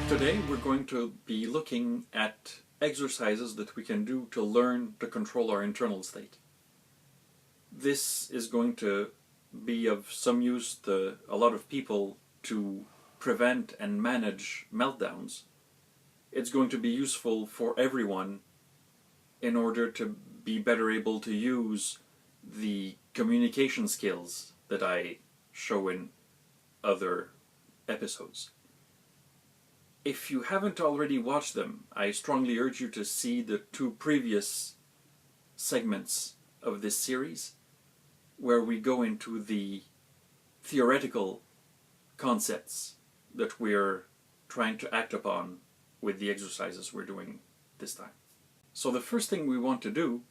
Today we're going to be looking at exercises that we can do to learn to control our internal state. This is going to be of some use to a lot of people to prevent and manage meltdowns. It's going to be useful for everyone in order to be better able to use the communication skills that I show in other episodes. If you haven't already watched them, I strongly urge you to see the two previous segments of this series where we go into the theoretical concepts that we're trying to act upon with the exercises we're doing this time. So the first thing we want to do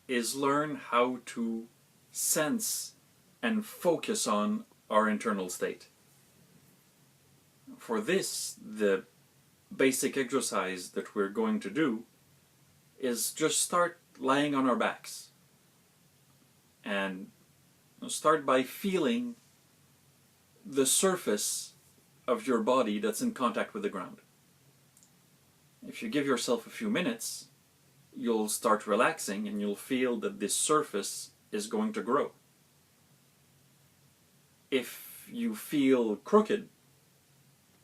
is learn how to sense and focus on our internal state. For this, the basic exercise that we're going to do is just start lying on our backs and start by feeling the surface of your body that's in contact with the ground. If you give yourself a few minutes, you'll start relaxing and you'll feel that this surface is going to grow. If you feel crooked,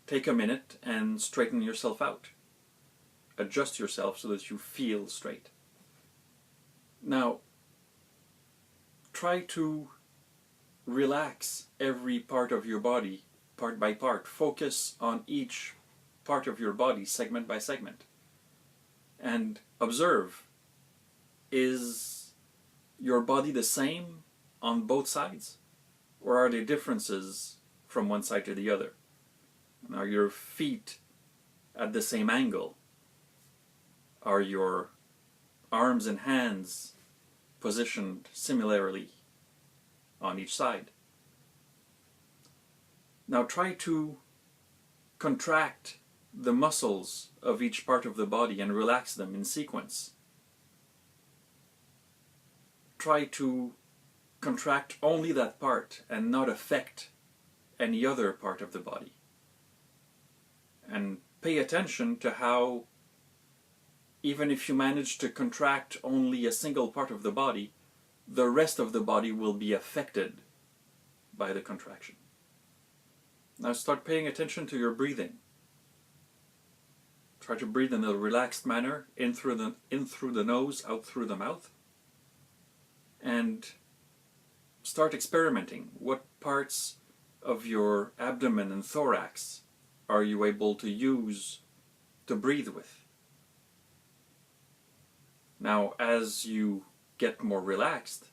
take a minute and straighten yourself out. Adjust yourself so that you feel straight. Now, try to relax every part of your body, part by part. Focus on each part of your body, segment by segment. And observe, is your body the same on both sides? Or are there differences from one side to the other? Are your feet at the same angle? Are your arms and hands positioned similarly on each side? Now try to contract the muscles of each part of the body and relax them in sequence. Try to contract only that part and not affect any other part of the body. And pay attention to how, even if you manage to contract only a single part of the body, the rest of the body will be affected by the contraction. Now start paying attention to your breathing. Try to breathe in a relaxed manner, in through the nose, out through the mouth. And start experimenting. What parts of your abdomen and thorax are you able to use to breathe with? Now, as you get more relaxed,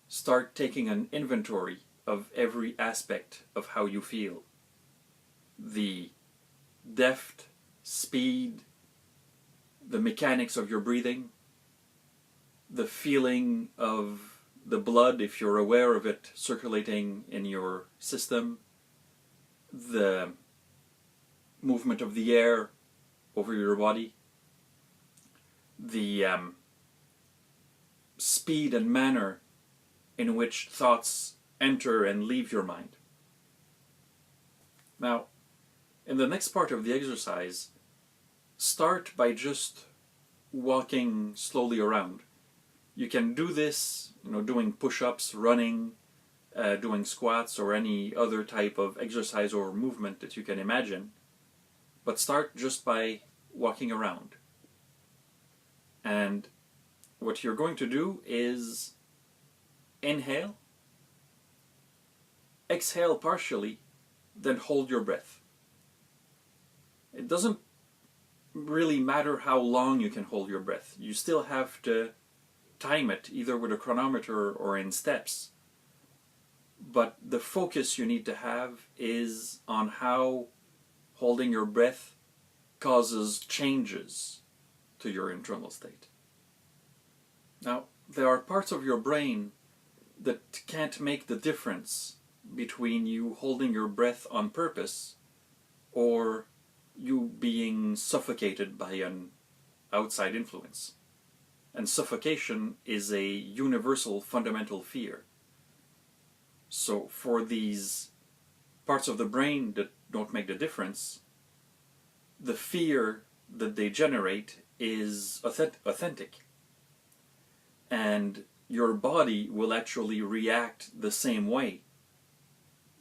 start taking an inventory of every aspect of how you feel. The depth, speed, the mechanics of your breathing, the feeling of the blood, if you're aware of it, circulating in your system, the movement of the air over your body, the speed and manner in which thoughts enter and leave your mind. Now, in the next part of the exercise, start by just walking slowly around. You can do this, doing push-ups, running, doing squats, or any other type of exercise or movement that you can imagine. But start just by walking around. And what you're going to do is inhale, exhale partially, then hold your breath. It doesn't really matter how long you can hold your breath. You still have to time it, either with a chronometer or in steps. But the focus you need to have is on how holding your breath causes changes to your internal state. Now, there are parts of your brain that can't make the difference between you holding your breath on purpose or you being suffocated by an outside influence. And suffocation is a universal fundamental fear. So for these parts of the brain that don't make the difference, the fear that they generate is authentic. And your body will actually react the same way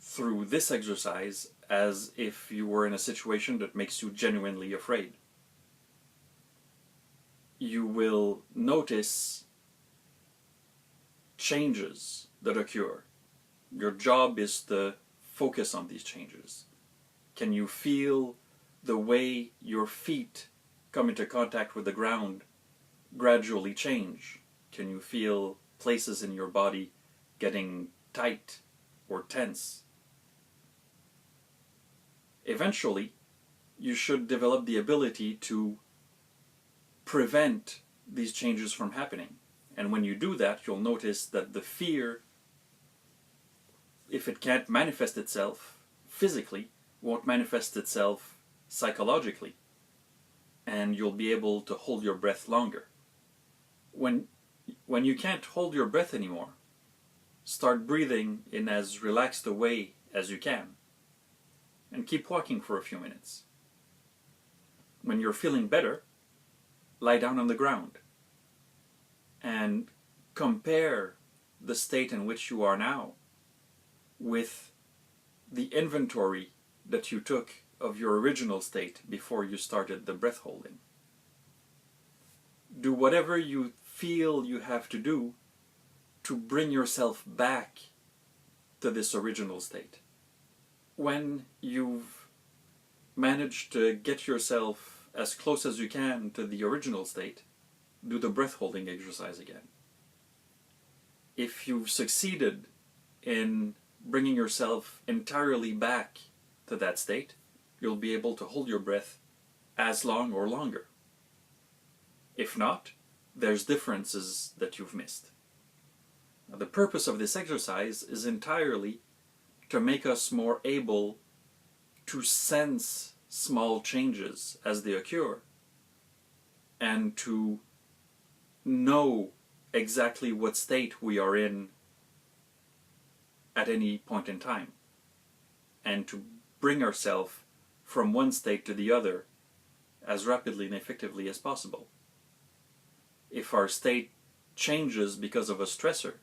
through this exercise as if you were in a situation that makes you genuinely afraid. You will notice changes that occur. Your job is to focus on these changes. Can you feel the way your feet come into contact with the ground gradually change? Can you feel places in your body getting tight or tense? Eventually, you should develop the ability to prevent these changes from happening. And when you do that, you'll notice that the fear, if it can't manifest itself physically, won't manifest itself psychologically. And you'll be able to hold your breath longer. When you can't hold your breath anymore, start breathing in as relaxed a way as you can. And keep walking for a few minutes. When you're feeling better, lie down on the ground and compare the state in which you are now with the inventory that you took of your original state before you started the breath holding. Do whatever you feel you have to do to bring yourself back to this original state. When you've managed to get yourself as close as you can to the original state, do the breath holding exercise again. If you've succeeded in bringing yourself entirely back to that state, you'll be able to hold your breath as long or longer. If not, there's differences that you've missed. Now, the purpose of this exercise is entirely to make us more able to sense small changes as they occur and to know exactly what state we are in at any point in time and to bring ourselves from one state to the other as rapidly and effectively as possible. If our state changes because of a stressor,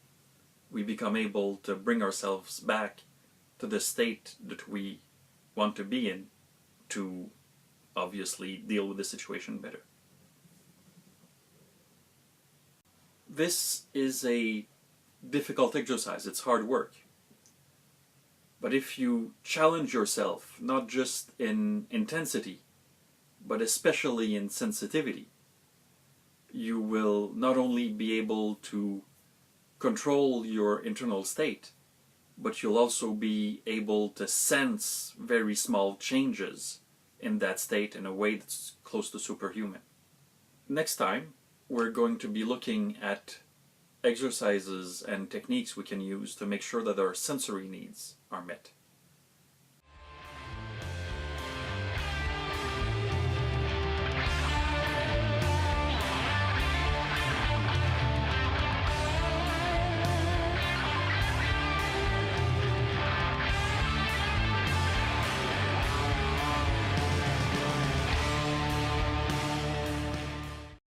we become able to bring ourselves back to the state that we want to be in to obviously deal with the situation better. This is a difficult exercise, it's hard work. But if you challenge yourself, not just in intensity, but especially in sensitivity, you will not only be able to control your internal state, but you'll also be able to sense very small changes in that state in a way that's close to superhuman. Next time, we're going to be looking at exercises and techniques we can use to make sure that our sensory needs are met.